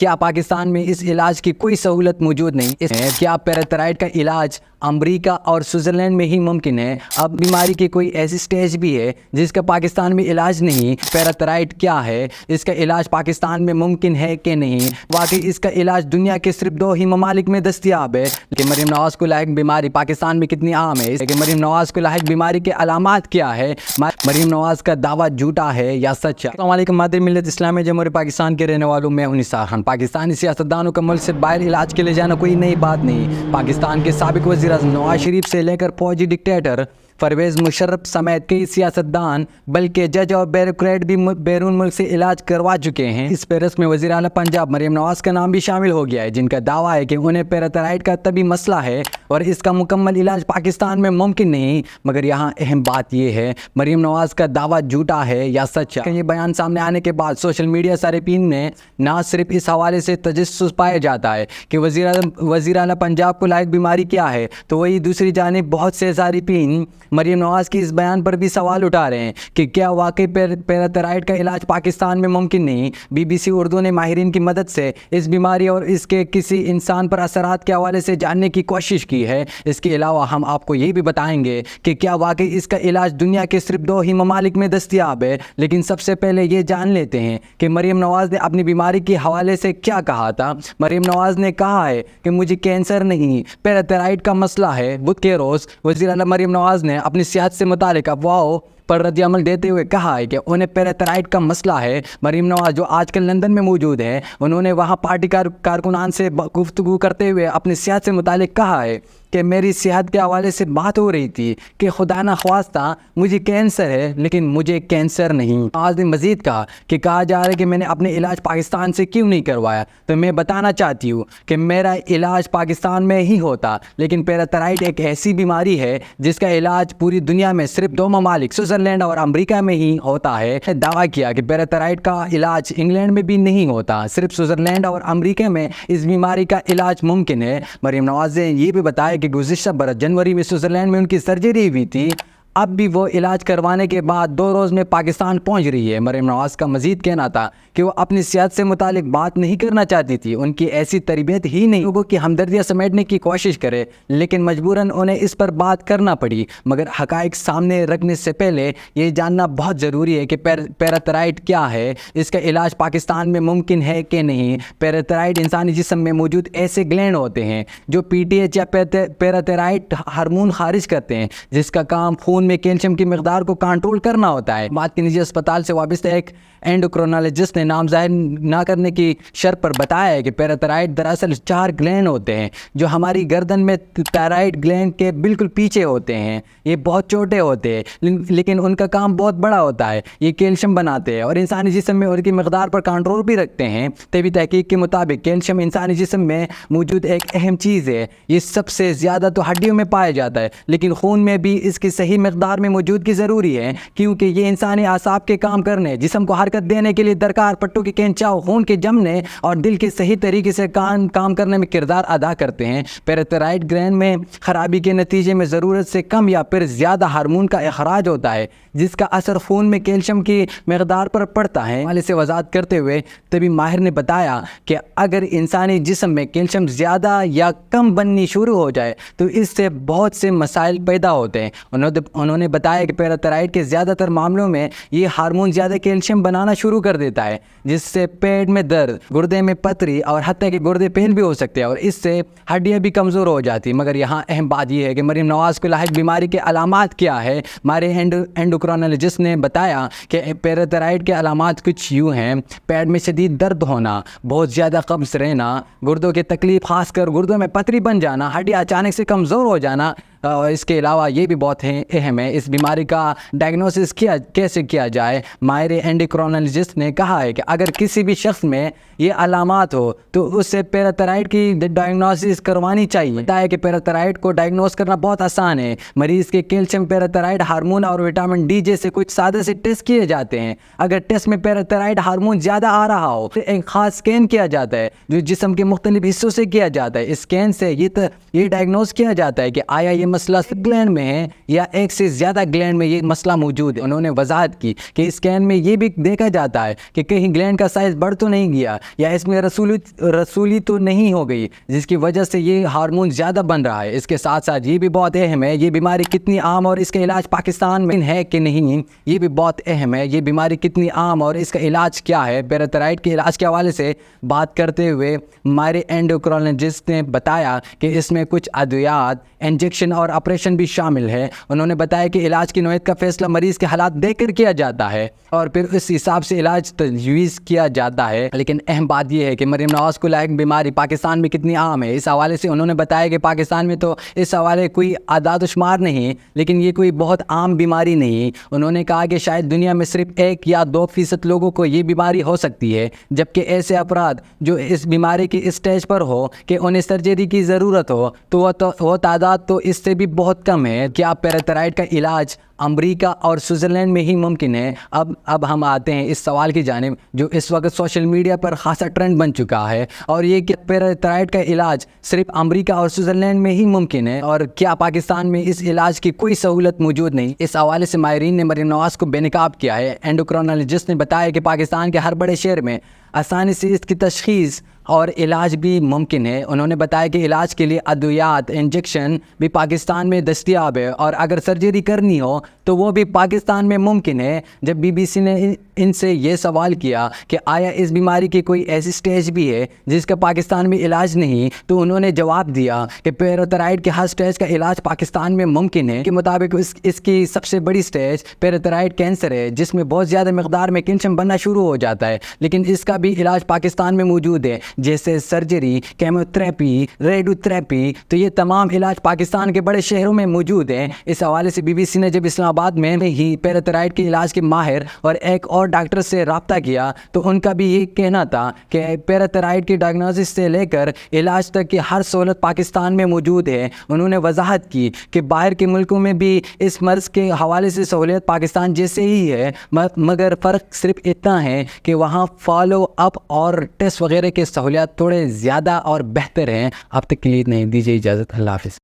کیا پاکستان میں اس علاج کی کوئی سہولت موجود نہیں ہے؟ کیا پیراتھرائڈ کا علاج امریکہ اور سوئٹزرلینڈ میں ہی ممکن ہے؟ اب بیماری کی کوئی ایسی سٹیج بھی ہے جس کا پاکستان میں علاج نہیں؟ پیراتھرائڈ کیا ہے؟ اس کا علاج پاکستان میں ممکن ہے کہ نہیں؟ واقعی اس کا علاج دنیا کے صرف 2 ہی ممالک میں دستیاب ہے، لیکن مریم نواز کو لاحق بیماری پاکستان میں کتنی عام ہے؟ لیکن مریم نواز کو لاحق بیماری کے علامات کیا ہے؟ مریم نواز کا دعویٰ جھوٹا ہے یا سچ ہے؟ السلام علیکم، مادر ملت اسلامی جمہوریہ پاکستان کے رہنے والوں میں نثار خان۔ پاکستانی سیاستدانوں کا ملک سے باہر علاج کے لیے جانا کوئی نئی بات نہیں۔ پاکستان کے سابق وزیر اعظم نواز شریف سے لے کر فوجی ڈکٹیٹر پرویز مشرف سمیت کئی سیاستدان بلکہ جج اور بیوروکریٹ بھی بیرون ملک سے علاج کروا چکے ہیں۔ اس فہرست میں وزیر اعلیٰ پنجاب مریم نواز کا نام بھی شامل ہو گیا ہے، جن کا دعویٰ ہے کہ انہیں پیراتھرائڈ کا طبی مسئلہ ہے اور اس کا مکمل علاج پاکستان میں ممکن نہیں۔ مگر یہاں اہم بات یہ ہے، مریم نواز کا دعویٰ جھوٹا ہے یا سچ ہے؟ یہ بیان سامنے آنے کے بعد سوشل میڈیا صارفین نے نہ صرف اس حوالے سے تجسس پایا جاتا ہے کہ وزیر اعلیٰ پنجاب کو لاحق بیماری کیا ہے، تو وہی دوسری جانب بہت سے صارفین مریم نواز کی اس بیان پر بھی سوال اٹھا رہے ہیں کہ کیا واقعی پیراتھرائڈ کا علاج پاکستان میں ممکن نہیں؟ بی بی سی اردو نے ماہرین کی مدد سے اس بیماری اور اس کے کسی انسان پر اثرات کے حوالے سے جاننے کی کوشش کی ہے۔ اس کے علاوہ ہم آپ کو یہ بھی بتائیں گے کہ کیا واقعی اس کا علاج دنیا کے صرف 2 ہی ممالک میں دستیاب ہے۔ لیکن سب سے پہلے یہ جان لیتے ہیں کہ مریم نواز نے اپنی بیماری کے حوالے سے کیا کہا تھا۔ مریم نواز نے کہا ہے کہ مجھے کینسر نہیں، پیراتھرائڈ کا مسئلہ ہے۔ بدھ کے روز وزیر اعلیٰ مریم نواز نے اپنی صحت سے متعلق افواہوں پر رد عمل دیتے ہوئے کہا ہے کہ انہیں پیراتھرائڈ کا مسئلہ ہے۔ مریم نواز جو آج کل لندن میں موجود ہے، انہوں نے وہاں پارٹی کارکنان سے گفتگو کرتے ہوئے اپنی صحت سے متعلق کہا ہے کہ میری صحت کے حوالے سے بات ہو رہی تھی کہ خدا نخواستہ مجھے کینسر ہے، لیکن مجھے کینسر نہیں۔ نواز نے مزید کہا کہ کہا جا رہا ہے کہ میں نے اپنے علاج پاکستان سے کیوں نہیں کروایا، تو میں بتانا چاہتی ہوں کہ میرا علاج پاکستان میں ہی ہوتا، لیکن پیراتھرائڈ ایک ایسی بیماری ہے جس کا علاج پوری دنیا میں صرف 2 ممالک سوئٹزرلینڈ اور امریکہ میں ہی ہوتا ہے۔ دعویٰ کیا کہ پیراتھرائڈ کا علاج انگلینڈ میں بھی نہیں ہوتا، صرف سوئٹزرلینڈ اور امریکہ میں اس بیماری کا علاج ممکن ہے۔ مریم نواز نے یہ بھی بتایا کہ گزشتہ برس جنوری میں سوئٹزرلینڈ میں ان کی سرجری ہوئی تھی، اب بھی وہ علاج کروانے کے بعد 2 روز میں پاکستان پہنچ رہی ہے۔ مریم نواز کا مزید کہنا تھا کہ وہ اپنی صحت سے متعلق بات نہیں کرنا چاہتی تھی، ان کی ایسی تربیت ہی نہیں لوگوں کی ہمدردیاں سمیٹنے کی کوشش کرے، لیکن مجبوراً انہیں اس پر بات کرنا پڑی۔ مگر حقائق سامنے رکھنے سے پہلے یہ جاننا بہت ضروری ہے کہ پیراتھرائڈ کیا ہے، اس کا علاج پاکستان میں ممکن ہے کہ نہیں۔ پیراتھرائڈ انسانی جسم میں موجود ایسے گلینڈ ہوتے ہیں جو پی ٹی ایچ یا پیراتھرائڈ ہارمون خارج کرتے ہیں، جس کا کام خون میں کیلشیم کی مقدار کو کنٹرول کرنا ہوتا ہے۔ بات کے نجی اسپتال سے وابستہ ایک اینڈوکرینالوجسٹ نے نام ظاہر نہ کرنے کی شرط پر بتایا ہے کہ پیراتھرائڈ دراصل 4 گلینڈ ہوتے ہیں جو ہماری گردن میں تائرائڈ گلینڈ کے بالکل پیچھے ہوتے ہیں۔ یہ بہت چھوٹے ہوتے ہیں لیکن ان کا کام بہت بڑا ہوتا ہے، یہ کیلشیم بناتے ہیں اور انسانی جسم میں ان کی مقدار پر کنٹرول بھی رکھتے ہیں۔ طبی تحقیق کے مطابق کیلشیم انسانی جسم میں موجود ایک اہم چیز ہے، یہ سب سے زیادہ تو ہڈیوں میں پایا جاتا ہے، لیکن خون میں بھی اس کی صحیح مقدار میں موجودگی ضروری ہے، کیونکہ یہ انسانی اعصاب کے کام کرنے، جسم کو حرکت دینے کے لیے درکار پٹھوں کے کھینچاؤ، خون کے جمنے اور دل کے صحیح طریقے سے کام کرنے میں کردار ادا کرتے ہیں۔ پیراتھرائڈ گلینڈ میں خرابی کے نتیجے میں ضرورت سے کم یا پھر زیادہ ہارمون کا اخراج ہوتا ہے، جس کا اثر خون میں کیلشیم کی مقدار پر پڑتا ہے۔ حوالے سے وضاحت کرتے ہوئے طبی ماہر نے بتایا کہ اگر انسانی جسم میں کیلشیم زیادہ یا کم بننی شروع ہو جائے تو اس سے بہت سے مسائل پیدا ہوتے ہیں۔ انہوں نے بتایا کہ پیراتھرائڈ کے زیادہ تر معاملوں میں یہ ہارمون زیادہ کیلشیم بنانا شروع کر دیتا ہے، جس سے پیٹ میں درد، گردے میں پتھری اور حتیٰ کہ گردے پھیل بھی ہو سکتے ہیں اور اس سے ہڈیاں بھی کمزور ہو جاتی ہیں۔ مگر یہاں اہم بات یہ ہے کہ مریم نواز کو لاحق بیماری کے علامات کیا ہے۔ ہمارے اینڈوکرینالوجسٹ نے بتایا کہ پیراتھرائڈ کے علامات کچھ یوں ہیں: پیٹ میں شدید درد ہونا، بہت زیادہ قبض رہنا، گردوں کی تکلیف خاص کر گردوں میں پتھری بن جانا، ہڈیاں اچانک سے کمزور ہو جانا۔ اس کے علاوہ یہ بھی بہت اہم ہے، اس بیماری کا ڈائگنوسس کیسے کیا جائے۔ ماہر اینڈوکرینالوجسٹ نے کہا ہے کہ اگر کسی بھی شخص میں یہ علامات ہو تو اس سے پیراتھرائڈ کی ڈائگنوسس کروانی چاہیے۔ بتایا کہ پیراتھرائڈ کو ڈائگنوز کرنا بہت آسان ہے، مریض کے کیلشیم، پیراتھرائڈ ہارمون اور وٹامن ڈی جیسے کچھ سادہ سے ٹیسٹ کیے جاتے ہیں۔ اگر ٹیسٹ میں پیراتھرائڈ ہارمون زیادہ آ رہا ہو تو ایک خاص اسکین کیا جاتا ہے جو جسم کے مختلف حصوں سے کیا جاتا ہے۔ اس اسکین سے یہ ڈائگنوز کیا جاتا ہے کہ آیا یہ مسئلہ گلینڈ میں ہے یا ایک سے زیادہ گلینڈ میں یہ مسئلہ موجود ہے۔ انہوں نے وضاحت کی کہ اسکین میں یہ بھی دیکھا جاتا ہے کہ کہیں گلینڈ کا سائز بڑھ تو نہیں گیا یا اس میں رسولی تو نہیں ہو گئی جس کی وجہ سے یہ ہارمون زیادہ بن رہا ہے۔ اس کے ساتھ ساتھ یہ بھی بہت اہم ہے یہ بیماری کتنی عام اور اس کا علاج پاکستان میں ہے کہ نہیں، یہ بھی بہت اہم ہے یہ بیماری کتنی عام اور اس کا علاج کیا ہے۔ پیراتھرائڈ کے علاج کے حوالے سے بات کرتے ہوئے ہمارے اینڈوکرینالوجسٹ نے بتایا کہ اس میں کچھ ادویات، انجیکشن اور آپریشن بھی شامل ہے۔ انہوں نے بتایا کہ علاج کی نوعیت کا فیصلہ مریض کے حالات دیکھ کر کیا جاتا ہے اور پھر اس حساب سے علاج تجویز کیا جاتا ہے۔ لیکن اہم بات یہ ہے کہ مریم نواز کو لائق بیماری پاکستان میں کتنی عام ہے۔ اس حوالے سے انہوں نے بتایا کہ پاکستان میں تو اس حوالے کوئی اعداد و شمار نہیں لیکن یہ کوئی بہت عام بیماری نہیں۔ انہوں نے کہا کہ شاید دنیا میں صرف 1 یا 2% لوگوں کو یہ بیماری ہو سکتی ہے، جبکہ ایسے افراد جو اس بیماری کی اسٹیج پر ہو کہ انہیں سرجری کی ضرورت ہو تو وہ تعداد تو اس سے بھی بہت کم ہے۔ کیا پیراتھرائڈ کا علاج امریکہ اور سوئٹزرلینڈ میں ہی ممکن ہے؟ اب ہم آتے ہیں اس سوال کی جانب جو اس وقت سوشل میڈیا پر خاصا ٹرینڈ بن چکا ہے، اور یہ کہ پیراتھرائڈ کا علاج صرف امریکہ اور سوئٹزرلینڈ میں ہی ممکن ہے اور کیا پاکستان میں اس علاج کی کوئی سہولت موجود نہیں؟ اس حوالے سے ماہرین نے مریم نواز کو بے نقاب کیا ہے۔ اینڈوکرینالوجسٹ نے بتایا کہ پاکستان کے ہر بڑے شہر میں آسانی سے اس کی تشخیص اور علاج بھی ممکن ہے۔ انہوں نے بتایا کہ علاج کے لیے ادویات، انجیکشن بھی پاکستان میں دستیاب ہے اور اگر سرجری کرنی ہو تو وہ بھی پاکستان میں ممکن ہے۔ جب بی بی سی نے ان سے یہ سوال کیا کہ آیا اس بیماری کی کوئی ایسی سٹیج بھی ہے جس کا پاکستان میں علاج نہیں، تو انہوں نے جواب دیا کہ پیراتھرائڈ کے ہر سٹیج کا علاج پاکستان میں ممکن ہے۔ کے مطابق اس کی سب سے بڑی سٹیج پیراتھرائڈ کینسر ہے جس میں بہت زیادہ مقدار میں کیلشیم بننا شروع ہو جاتا ہے، لیکن اس کا بھی علاج پاکستان میں موجود ہے جیسے سرجری، کیموتھراپی، ریڈیو تھراپی۔ تو یہ تمام علاج پاکستان کے بڑے شہروں میں موجود ہیں۔ اس حوالے سے بی بی سی نے جب اسلام آباد میں ہی پیراتھرائڈ کے علاج کے ماہر اور ایک اور ڈاکٹر سے رابطہ کیا تو ان کا بھی یہ کہنا تھا کہ پیراتھرائڈ کی ڈائگنوسس سے لے کر علاج تک کی ہر سہولت پاکستان میں موجود ہے۔ انہوں نے وضاحت کی کہ باہر کے ملکوں میں بھی اس مرض کے حوالے سے سہولیت پاکستان جیسے ہی ہے، مگر فرق صرف اتنا ہے کہ وہاں فالو اپ اور ٹیسٹ وغیرہ کے سہولیات تھوڑے زیادہ اور بہتر ہیں۔ اب تک کے لیے نہیں، دیجیے اجازت، اللہ حافظ۔